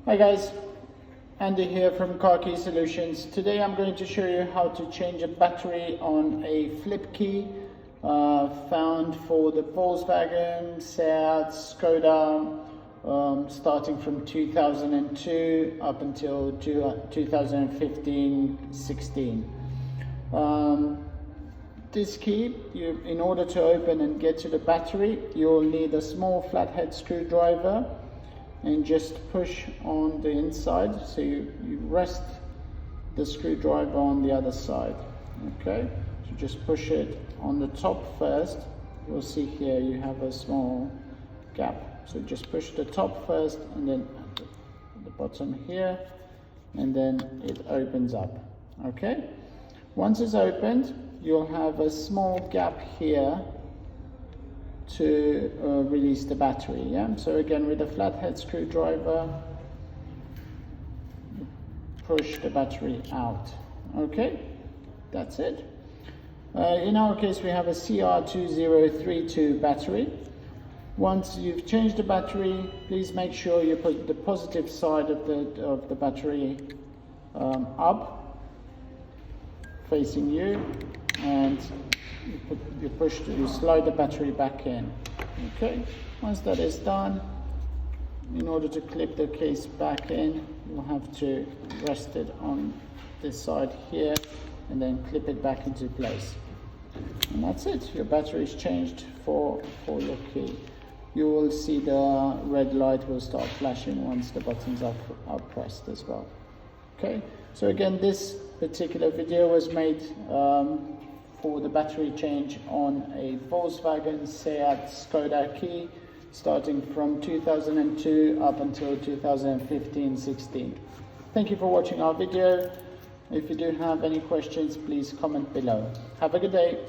Hi guys, Andy here from Car Key Solutions. Today I'm going to show you how to change a battery on a flip key found for the Volkswagen, Seat, Skoda, starting from 2002 up until 2015-16. This key, in order to open and get to the battery, you'll need a small flathead screwdriver and just push on the inside, so you rest the screwdriver on the other side. Okay, so just push it on the top first. You'll see here you have a small gap, so just push the top first and then at the bottom here, and then it opens up. Okay, once it's opened, you'll have a small gap here to release the battery. So again, with a flathead screwdriver, push the battery out. Okay, that's it. In our case, we have a CR2032 battery. Once you've changed the battery, please make sure you put the positive side of the battery up, facing you, and you slide the battery back in. Okay, once that is done, in order to clip the case back in, you'll have to rest it on this side here and then clip it back into place. And that's it, your battery is changed for your key. You will see the red light will start flashing once the buttons are pressed as well. Okay, so again, this particular video was made for the battery change on a Volkswagen, Seat, Skoda key starting from 2002 up until 2015-16. Thank you for watching our video. If you do have any questions, please comment below. Have a good day.